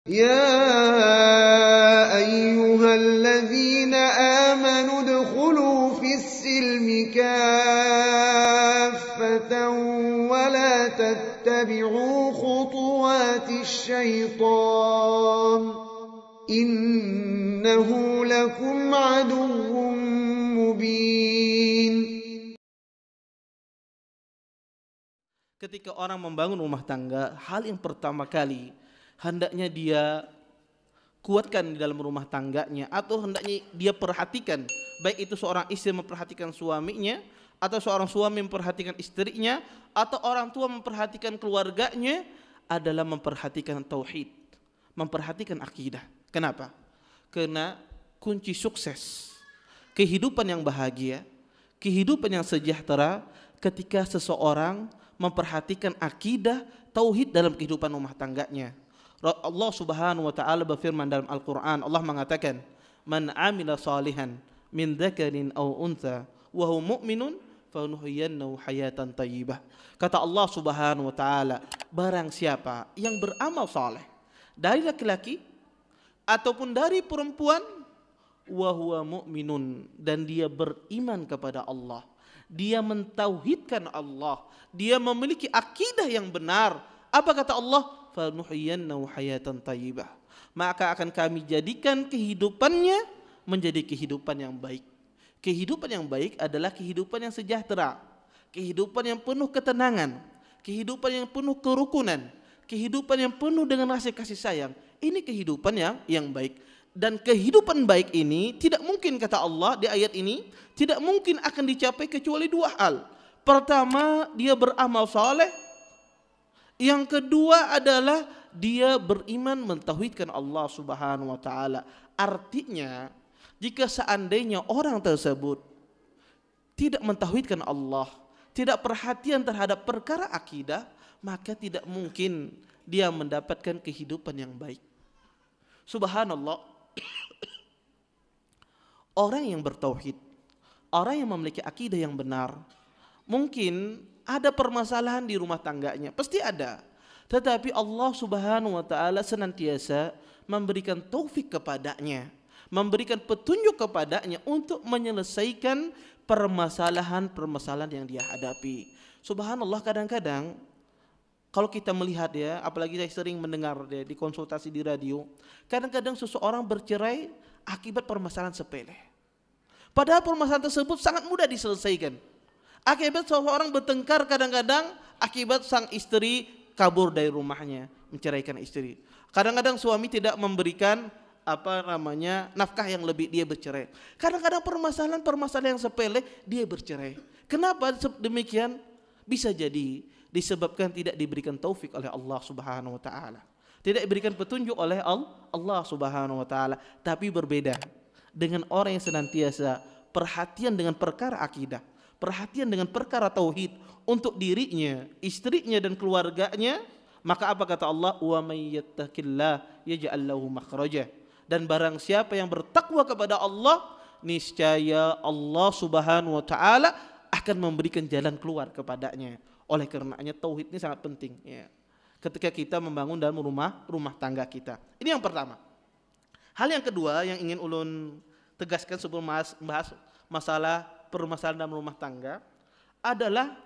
يا أيها الذين آمنوا ادخلوا في السلم كافة ولا تتبعوا خطوات الشيطان إنه لكم عدو مبين. Ketika orang membangun rumah tangga, hal yang pertama kali hendaknya dia kuatkan di dalam rumah tangganya, atau hendaknya dia perhatikan, baik itu seorang istri memperhatikan suaminya, atau seorang suami memperhatikan istrinya, atau orang tua memperhatikan keluarganya, adalah memperhatikan tauhid, memperhatikan akidah. Kenapa? Karena kunci sukses, kehidupan yang bahagia, kehidupan yang sejahtera ketika seseorang memperhatikan akidah, tauhid dalam kehidupan rumah tangganya. Allah Subhanahu wa taala berfirman dalam Al-Qur'an, Allah mengatakan, "Man 'amila salihan min dzakarin aw untha wa huwa mu'minun fanuhyiyannahu hayatan thayyibah." Kata Allah Subhanahu wa taala, barang siapa yang beramal saleh dari laki-laki ataupun dari perempuan, wa huwa mu'minun, dan dia beriman kepada Allah, dia mentauhidkan Allah, dia memiliki akidah yang benar. Apa kata Allah? Fanuhyiyannahu hayatan thayyibah. Maka akan kami jadikan kehidupannya menjadi kehidupan yang baik. Kehidupan yang baik adalah kehidupan yang sejahtera, kehidupan yang penuh ketenangan, kehidupan yang penuh kerukunan, kehidupan yang penuh dengan rasa kasih sayang. Ini kehidupan yang baik. Dan kehidupan baik ini tidak mungkin, kata Allah di ayat ini, tidak mungkin akan dicapai kecuali dua hal. Pertama, dia beramal saleh. Yang kedua adalah dia beriman mentauhidkan Allah Subhanahu wa taala. Artinya, jika seandainya orang tersebut tidak mentauhidkan Allah, tidak perhatian terhadap perkara akidah, maka tidak mungkin dia mendapatkan kehidupan yang baik. Subhanallah. Orang yang bertauhid, orang yang memiliki akidah yang benar, mungkin ada permasalahan di rumah tangganya, pasti ada. Tetapi Allah Subhanahu wa taala senantiasa memberikan taufik kepadanya, memberikan petunjuk kepadanya untuk menyelesaikan permasalahan-permasalahan yang dia hadapi. Subhanallah, kadang-kadang kalau kita melihat ya, apalagi saya sering mendengar ya, di konsultasi di radio, kadang-kadang seseorang bercerai akibat permasalahan sepele. Padahal permasalahan tersebut sangat mudah diselesaikan. Akibat seseorang bertengkar kadang-kadang akibat sang istri kabur dari rumahnya, menceraikan istri. Kadang-kadang suami tidak memberikan nafkah yang lebih, dia bercerai. Kadang-kadang permasalahan yang sepele dia bercerai. Kenapa demikian? Bisa jadi disebabkan tidak diberikan taufik oleh Allah Subhanahu wa taala. Tidak diberikan petunjuk oleh Allah Subhanahu wa taala, tapi berbeda dengan orang yang senantiasa perhatian dengan perkara akidah, perhatian dengan perkara tauhid untuk dirinya, istrinya dan keluarganya. Maka apa kata Allah? Wa may yattaqillah yaj'al lahu makhraja. Dan barang siapa yang bertakwa kepada Allah, niscaya Allah Subhanahu wa taala akan memberikan jalan keluar kepadanya. Oleh karenanya tauhid ini sangat penting ya, ketika kita membangun dalam rumah tangga kita. Ini yang pertama. Hal yang kedua yang ingin ulun tegaskan sebelum bahas masalah permasalahan dalam rumah tangga adalah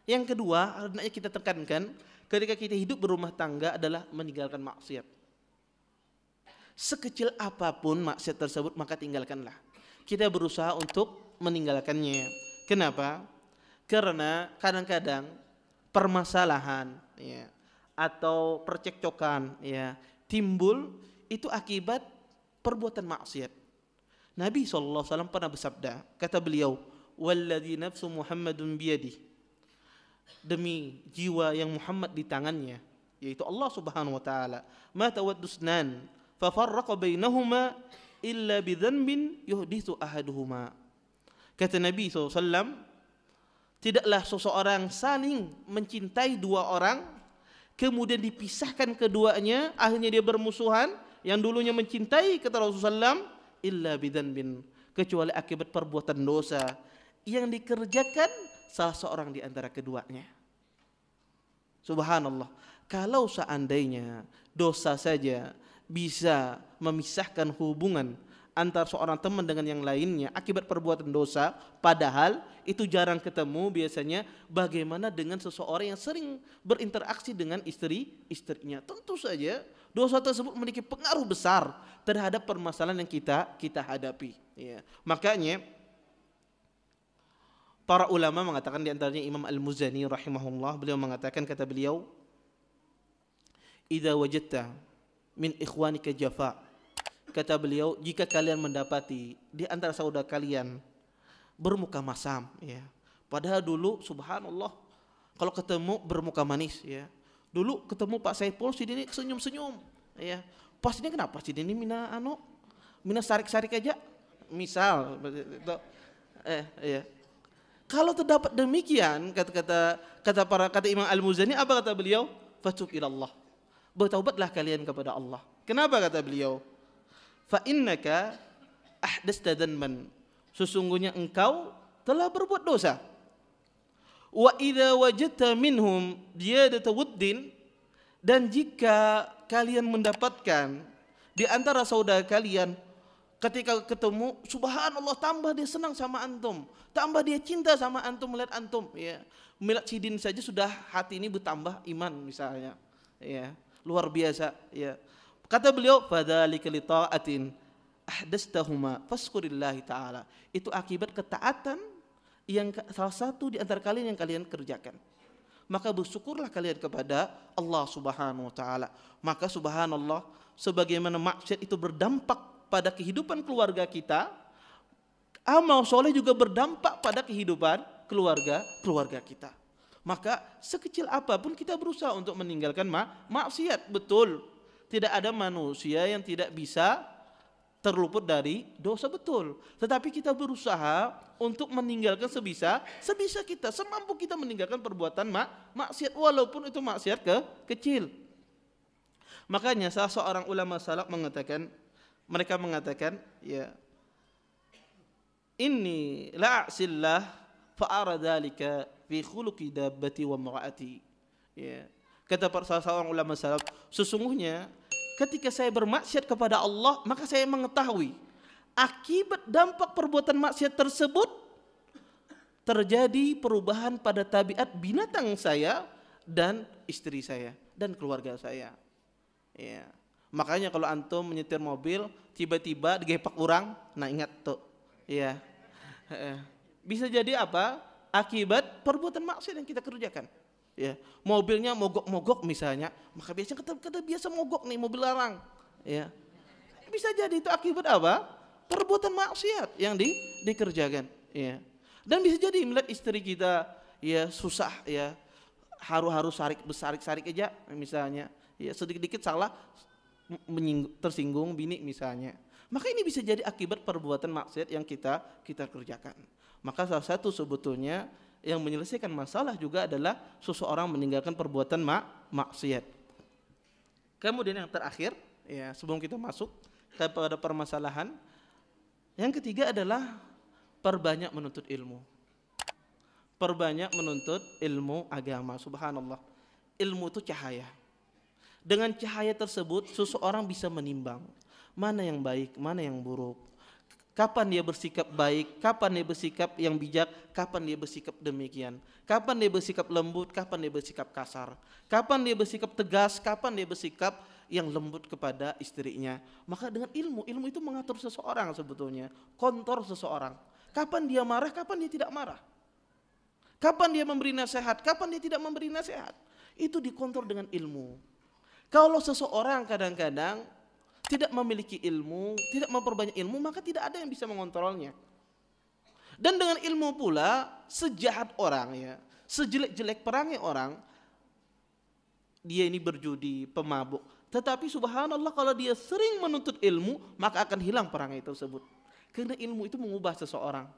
yang kedua, hendaknya kita tekankan ketika kita hidup berumah tangga adalah meninggalkan maksiat. Sekecil apapun maksiat tersebut maka tinggalkanlah. Kita berusaha untuk meninggalkannya. Kenapa? Karena kadang-kadang permasalahan ya, atau percekcokan ya, timbul itu akibat perbuatan maksiat. Nabi SAW pernah bersabda, kata beliau, "Walladzi nafsu Muhammadun biyadih." Demi jiwa yang Muhammad di tangannya, yaitu Allah Subhanahu wa taala, "Ma tawaddusnan fa farraqa bainahuma illa bidzanbin yuhditsu ahaduhuma." Kata Nabi SAW, tidaklah seseorang saling mencintai dua orang, kemudian dipisahkan keduanya, akhirnya dia bermusuhan, yang dulunya mencintai, kata Rasulullah SAW, illa bidzanbin, kecuali akibat perbuatan dosa yang dikerjakan salah seorang di antara keduanya. Subhanallah. Kalau seandainya dosa saja bisa memisahkan hubungan antara seorang teman dengan yang lainnya akibat perbuatan dosa, padahal itu jarang ketemu biasanya. Bagaimana dengan seseorang yang sering berinteraksi dengan istrinya? Tentu saja dosa tersebut memiliki pengaruh besar terhadap permasalahan yang kita hadapi. Ya. Makanya para ulama mengatakan, di antaranya Imam Al-Muzani rahimahullah, beliau mengatakan, kata beliau, "Idza wajadta min ikhwanika jafa." Kata beliau, jika kalian mendapati di antara saudara kalian bermuka masam, ya. Padahal dulu subhanallah kalau ketemu bermuka manis, ya. Dulu ketemu Pak Saiful si Dini senyum-senyum, ya. Pas ini kenapa si Dini mina sarik-sarik aja, misal ya. Kalau terdapat demikian, kata Imam Al-Muzani, apa kata beliau? Fatub ilallah. Bertaubatlah kalian kepada Allah. Kenapa kata beliau? Fa innaka ahdasta dhanban. Sesungguhnya engkau telah berbuat dosa. Wa idza wajadta minhum ziyadata wuddin, dan jika kalian mendapatkan di antara saudara kalian ketika ketemu, subhanallah, tambah dia senang sama antum, tambah dia cinta sama antum, melihat antum, ya. Melihat sidin saja sudah hati ini bertambah iman misalnya, ya. Luar biasa, ya. Kata beliau, fadzalika li ta'atin ahdastahuma fashkurillahi taala. Itu akibat ketaatan yang salah satu di antara kalian yang kalian kerjakan. Maka bersyukurlah kalian kepada Allah Subhanahu wa taala. Maka subhanallah, sebagaimana maksiat itu berdampak pada kehidupan keluarga kita, amal soleh juga berdampak pada kehidupan keluarga kita. Maka sekecil apapun kita berusaha untuk meninggalkan maksiat. Betul, tidak ada manusia yang tidak bisa terluput dari dosa, betul. Tetapi kita berusaha untuk meninggalkan sebisa kita, semampu kita meninggalkan perbuatan maksiat, walaupun itu maksiat kecil. Makanya salah seorang ulama salaf mereka mengatakan, ya, inni la'asillah fa'ara dzalika fi khuluqi dabbati wa mar'ati. Ya. Kata salah seorang ulama salaf, sesungguhnya ketika saya bermaksiat kepada Allah, maka saya mengetahui akibat dampak perbuatan maksiat tersebut terjadi perubahan pada tabiat binatang saya dan istri saya dan keluarga saya. Ya. Makanya kalau antum menyetir mobil tiba-tiba digepak orang, nah ingat tuh, ya, bisa jadi apa? Akibat perbuatan maksiat yang kita kerjakan. Ya, mobilnya mogok-mogok misalnya, maka biasanya kita biasa mogok nih mobil larang. Ya, bisa jadi itu akibat apa? Perbuatan maksiat yang dikerjakan. Ya, dan bisa jadi melihat istri kita, ya, susah, ya, harus sarik aja misalnya, ya, sedikit-dikit salah tersinggung bini misalnya, maka ini bisa jadi akibat perbuatan maksiat yang kita kerjakan. Maka salah satu sebetulnya yang menyelesaikan masalah juga adalah seseorang meninggalkan perbuatan maksiat. Kemudian yang terakhir, ya, sebelum kita masuk kepada permasalahan, yang ketiga adalah perbanyak menuntut ilmu. Perbanyak menuntut ilmu agama. Subhanallah, ilmu itu cahaya. Dengan cahaya tersebut seseorang bisa menimbang mana yang baik, mana yang buruk. Kapan dia bersikap baik, kapan dia bersikap yang bijak, kapan dia bersikap demikian. Kapan dia bersikap lembut, kapan dia bersikap kasar. Kapan dia bersikap tegas, kapan dia bersikap yang lembut kepada istrinya. Maka dengan ilmu itu mengatur seseorang sebetulnya, kontrol seseorang. Kapan dia marah, kapan dia tidak marah. Kapan dia memberi nasihat, kapan dia tidak memberi nasihat. Itu dikontrol dengan ilmu. Kalau seseorang kadang-kadang tidak memiliki ilmu, tidak memperbanyak ilmu, maka tidak ada yang bisa mengontrolnya. Dan dengan ilmu pula, sejahat orang, ya, sejelek-jelek perangai orang, dia ini berjudi, pemabuk, tetapi subhanallah kalau dia sering menuntut ilmu, maka akan hilang perangai tersebut. Karena ilmu itu mengubah seseorang,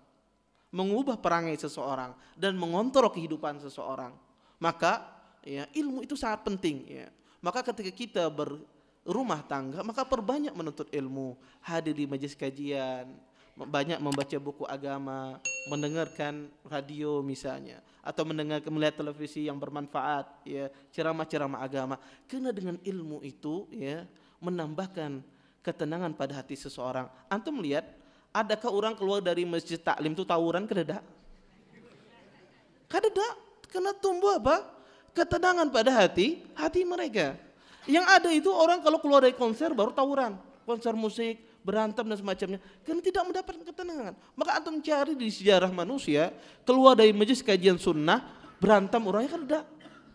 mengubah perangai seseorang, dan mengontrol kehidupan seseorang. Maka, ya, ilmu itu sangat penting, ya. Maka ketika kita berumah tangga, maka perbanyak menuntut ilmu, hadir di majelis kajian, banyak membaca buku agama, mendengarkan radio misalnya, atau melihat televisi yang bermanfaat, ya, ceramah-ceramah agama. Karena dengan ilmu itu, ya, menambahkan ketenangan pada hati seseorang. Antum lihat, adakah orang keluar dari masjid taklim itu tawuran? Kada. Karena tumbuh apa? Ketenangan pada hati mereka. Yang ada itu orang kalau keluar dari konser baru tawuran, konser musik, berantem dan semacamnya, karena tidak mendapatkan ketenangan. Maka antum cari di sejarah manusia, keluar dari majelis kajian sunnah, berantem orangnya kan ada.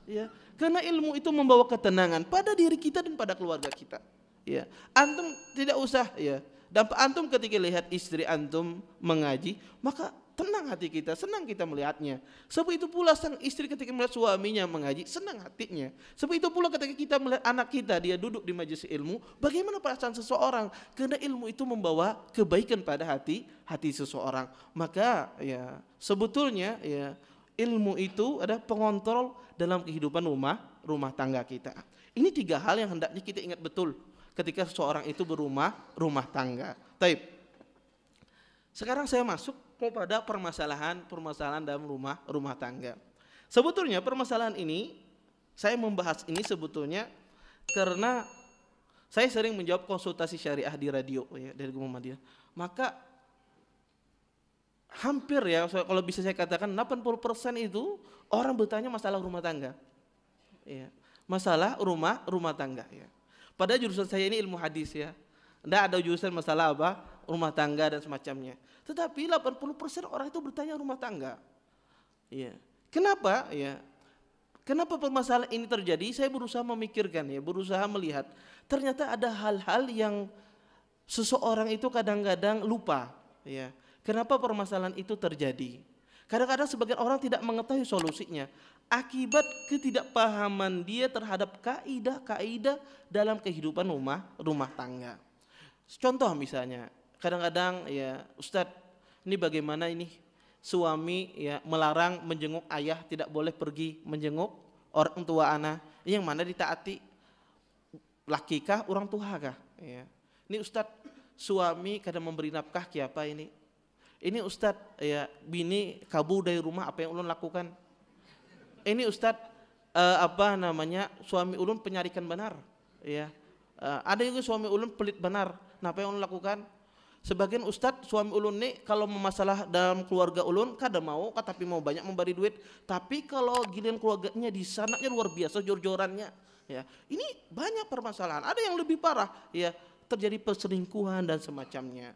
Ya. Karena ilmu itu membawa ketenangan pada diri kita dan pada keluarga kita. Ya. Antum tidak usah ya. Dan antum ketika lihat istri antum mengaji, maka tenang hati kita, senang kita melihatnya. Sebab itu pula sang istri ketika melihat suaminya mengaji, senang hatinya. Sebab itu pula ketika kita melihat anak kita, dia duduk di majelis ilmu, bagaimana perasaan seseorang? Karena ilmu itu membawa kebaikan pada hati seseorang. Maka ya sebetulnya ya ilmu itu ada pengontrol dalam kehidupan rumah tangga kita. Ini 3 hal yang hendaknya kita ingat betul ketika seseorang itu rumah tangga. Taib. Sekarang saya masuk kepada permasalahan dalam rumah tangga. Sebetulnya permasalahan ini, saya membahas ini sebetulnya karena saya sering menjawab konsultasi syariah di radio ya, dari Muhammadiyah. Maka hampir ya, kalau bisa saya katakan 80% itu orang bertanya masalah rumah tangga. Ya, masalah rumah tangga ya. Pada jurusan saya ini ilmu hadis ya. Tidak ada jurusan masalah apa? Rumah tangga dan semacamnya. Tetapi 80% orang itu bertanya rumah tangga. Ya. Kenapa? Ya. Kenapa permasalahan ini terjadi? Saya berusaha memikirkan ya, berusaha melihat. Ternyata ada hal-hal yang seseorang itu kadang-kadang lupa. Ya. Kenapa permasalahan itu terjadi? Kadang-kadang sebagian orang tidak mengetahui solusinya. Akibat ketidakpahaman dia terhadap kaidah-kaidah dalam kehidupan rumah tangga. Contoh misalnya, kadang-kadang ya Ustadz, ini bagaimana ini suami ya melarang menjenguk ayah, tidak boleh pergi menjenguk orang tua anak. Yang mana ditaati, laki kah orang tua kah? Ya. Ini Ustadz, suami kadang memberi nafkah siapa ini? Ini Ustadz ya bini kabur dari rumah, apa yang ulun lakukan? Ini Ustadz suami ulun penyarikan benar. Ya. Ada juga suami ulun pelit benar. Nah, apa yang ulun lakukan? Sebagian Ustadz suami ulun nih kalau masalah dalam keluarga ulun kadang mau, tapi mau banyak memberi duit. Tapi kalau giliran keluarganya di sananya luar biasa jor-jorannya. Ya, ini banyak permasalahan. Ada yang lebih parah, ya terjadi perselingkuhan dan semacamnya.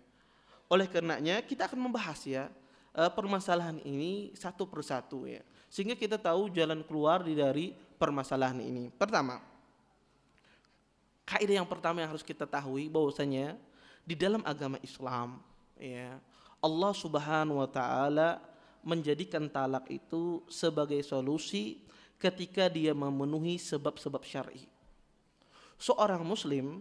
Oleh karenanya kita akan membahas ya permasalahan ini satu persatu ya, sehingga kita tahu jalan keluar dari permasalahan ini. Pertama, kaidah yang pertama yang harus kita tahu bahwasanya di dalam agama Islam ya, Allah Subhanahu wa taala menjadikan talak itu sebagai solusi ketika dia memenuhi sebab-sebab syar'i. Seorang muslim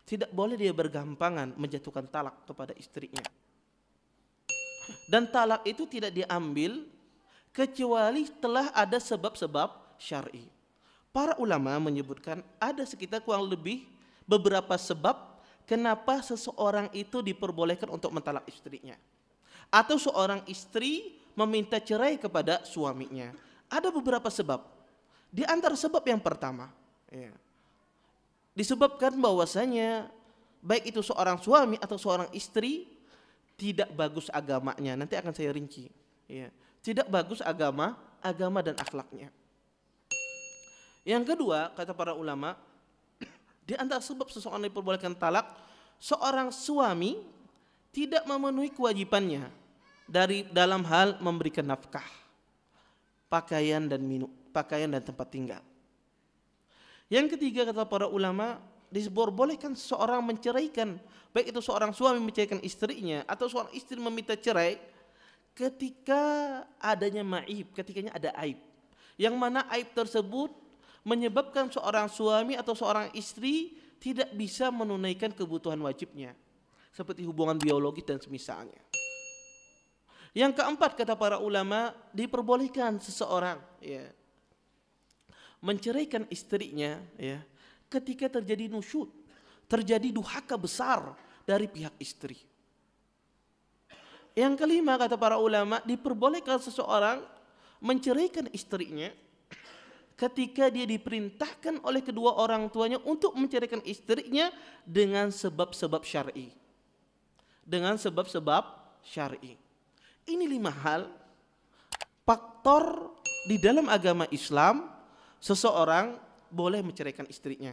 tidak boleh dia bergampangan menjatuhkan talak kepada istrinya. Dan talak itu tidak diambil kecuali telah ada sebab-sebab syar'i. Para ulama menyebutkan ada sekitar kurang lebih beberapa sebab kenapa seseorang itu diperbolehkan untuk mentalak istrinya. Atau seorang istri meminta cerai kepada suaminya. Ada beberapa sebab. Di antara sebab yang pertama, ya, disebabkan bahwasanya baik itu seorang suami atau seorang istri tidak bagus agamanya. Nanti akan saya rinci. Ya, tidak bagus agama dan akhlaknya. Yang kedua, kata para ulama, di antara sebab seseorang diperbolehkan talak, seorang suami tidak memenuhi kewajibannya dalam hal memberikan nafkah, pakaian dan tempat tinggal. Yang ketiga, kata para ulama, diperbolehkan seseorang menceraikan, baik itu seorang suami menceraikan istrinya atau seorang istri meminta cerai ketika adanya maib, ketikanya ada aib, yang mana aib tersebut menyebabkan seorang suami atau seorang istri tidak bisa menunaikan kebutuhan wajibnya, seperti hubungan biologis dan semisalnya. Yang keempat, kata para ulama, diperbolehkan seseorang ya menceraikan istrinya ya ketika terjadi nusyud, terjadi durhaka besar dari pihak istri. Yang kelima, kata para ulama, diperbolehkan seseorang menceraikan istrinya ketika dia diperintahkan oleh kedua orang tuanya untuk menceraikan istrinya dengan sebab-sebab syar'i. Dengan sebab-sebab syar'i. Ini 5 hal faktor di dalam agama Islam seseorang boleh menceraikan istrinya.